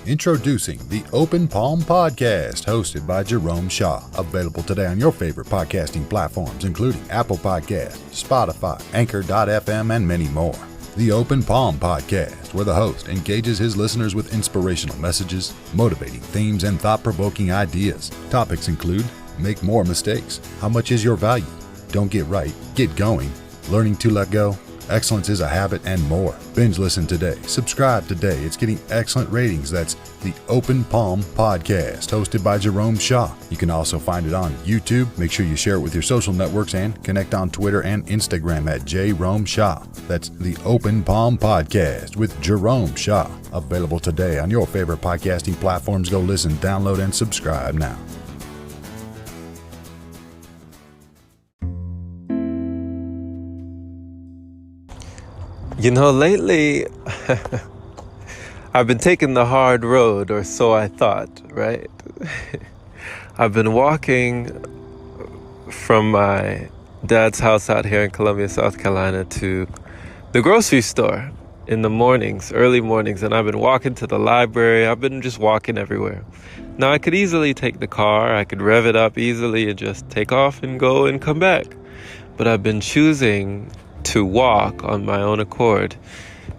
Introducing the Open Palm Podcast, hosted by Jerome Shaw. Available today on your favorite podcasting platforms, including Apple Podcasts, Spotify, Anchor.fm, and many more. The Open Palm Podcast, where the host engages his listeners with inspirational messages, motivating themes, and thought-provoking ideas. Topics include: make more mistakes, how much is your value, don't get right, get going, learning to let go, excellence is a habit, and more. Binge listen today. Subscribe today. It's getting excellent ratings. That's the Open Palm Podcast, hosted by Jerome Shaw. You can also find it on YouTube. Make sure you share it with your social networks and connect on Twitter and Instagram at Jerome Shaw. That's the Open Palm Podcast with Jerome Shaw. Available today on your favorite podcasting platforms. Go listen, download, and subscribe now. You know, lately, I've been taking the hard road, or so I thought, right? I've been walking from my dad's house out here in Columbia, South Carolina, to the grocery store in the mornings, early mornings, and I've been walking to the library. I've been just walking everywhere. Now, I could easily take the car, I could rev it up easily and just take off and go and come back. But I've been choosing to walk on my own accord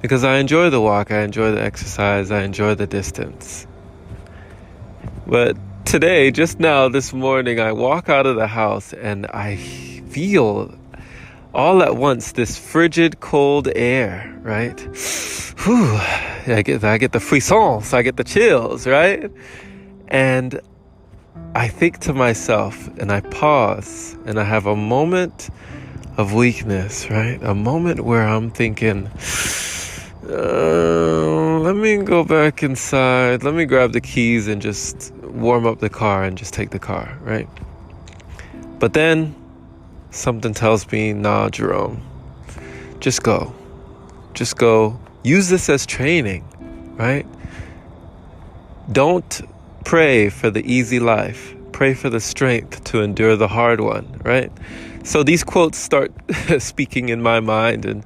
because I enjoy the walk, I enjoy the exercise, I enjoy the distance. But today, just now, this morning, I walk out of the house and I feel all at once this frigid, cold air, right? Whew, I get the frissons, I get the chills, right? And I think to myself, and I pause, and I have a moment of weakness, right? A moment where I'm thinking, let me go back inside, let me grab the keys and just warm up the car and just take the car, right? But then something tells me, nah, Jerome, just go. Use this as training, right? Don't pray for the easy life. Pray for the strength to endure the hard one, right? So these quotes start speaking in my mind and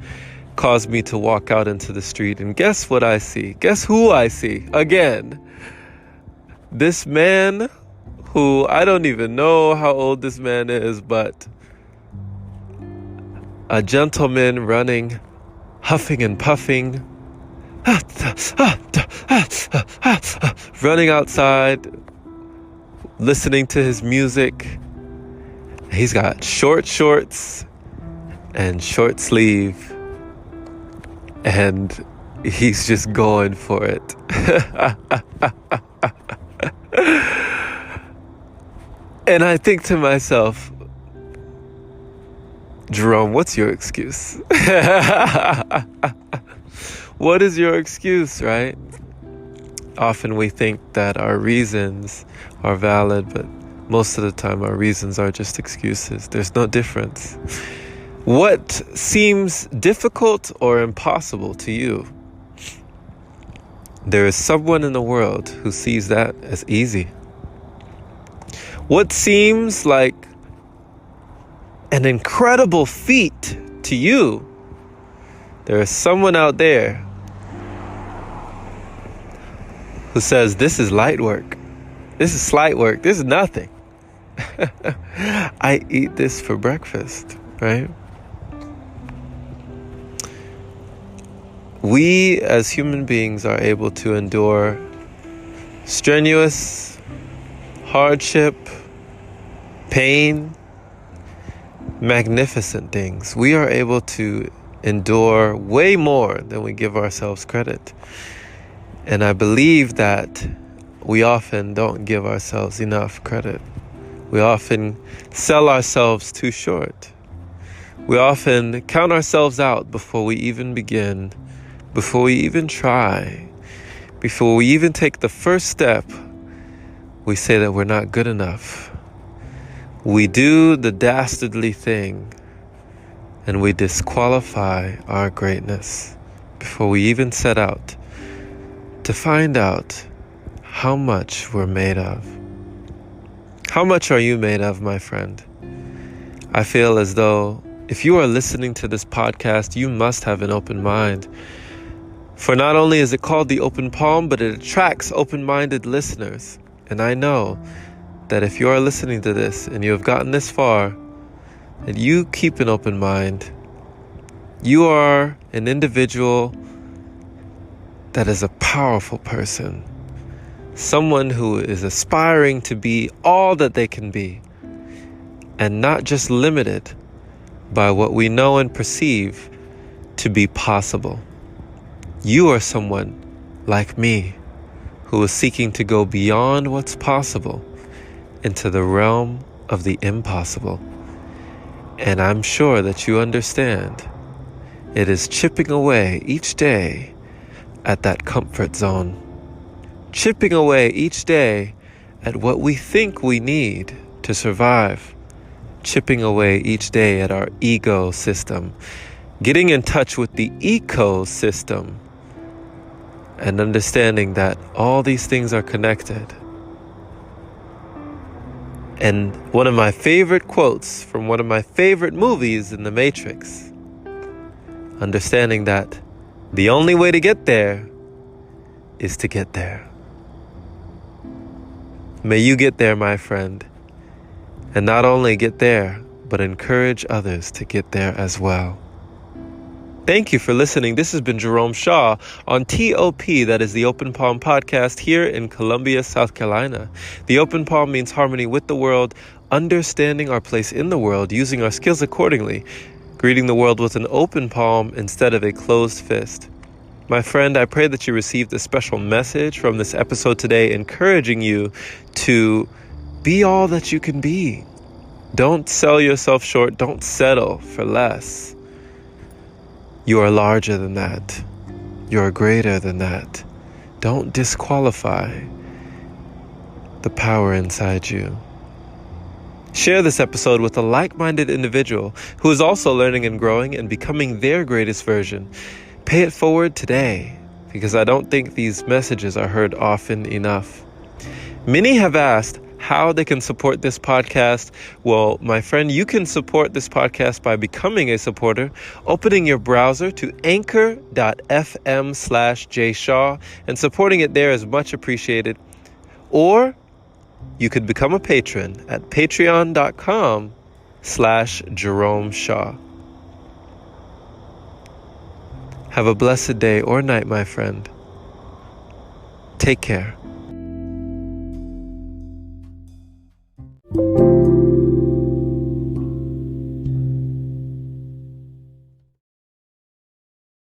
cause me to walk out into the street. And guess what I see? Guess who I see? Again, this man who I don't even know how old this man is, but a gentleman running, huffing and puffing, running outside, listening to his music. He's got short shorts and short sleeve, and he's just going for it. And I think to myself, Jerome, what's your excuse? What is your excuse, right? Often we think that our reasons are valid, but most of the time our reasons are just excuses. There's no difference. What seems difficult or impossible to you, there is someone in the world who sees that as easy. What seems like an incredible feat to you, there is someone out there who says, this is light work. This is slight work. This is nothing. I eat this for breakfast, right? We as human beings are able to endure strenuous hardship, pain, magnificent things. We are able to endure way more than we give ourselves credit. And I believe that we often don't give ourselves enough credit. We often sell ourselves too short. We often count ourselves out before we even begin, before we even try, before we even take the first step. We say that we're not good enough. We do the dastardly thing and we disqualify our greatness before we even set out to find out how much we're made of. How much are you made of, my friend? I feel as though if you are listening to this podcast, you must have an open mind. For not only is it called the open palm, but it attracts open-minded listeners. And I know that if you are listening to this and you have gotten this far, that you keep an open mind. You are an individual that is a powerful person. Someone who is aspiring to be all that they can be, and not just limited by what we know and perceive to be possible. You are someone like me who is seeking to go beyond what's possible into the realm of the impossible. And I'm sure that you understand it is chipping away each day at that comfort zone. Chipping away each day at what we think we need to survive. Chipping away each day at our ego system. Getting in touch with the ecosystem. And understanding that all these things are connected. And one of my favorite quotes from one of my favorite movies in The Matrix. Understanding that the only way to get there is to get there. May you get there, my friend, and not only get there, but encourage others to get there as well. Thank you for listening. This has been Jerome Shaw on TOP, that is the Open Palm Podcast here in Columbia, South Carolina. The Open Palm means harmony with the world, understanding our place in the world, using our skills accordingly, greeting the world with an open palm instead of a closed fist. My friend, I pray that you received a special message from this episode today, encouraging you to be all that you can be. Don't sell yourself short. Don't settle for less. You are larger than that. You are greater than that. Don't disqualify the power inside you. Share this episode with a like-minded individual who is also learning and growing and becoming their greatest version. Pay it forward today, because I don't think these messages are heard often enough. Many have asked how they can support this podcast. Well, my friend, you can support this podcast by becoming a supporter, opening your browser to anchor.fm/jshaw, and supporting it there is much appreciated. Or you could become a patron at patreon.com/Jerome Shaw. Have a blessed day or night, my friend. Take care.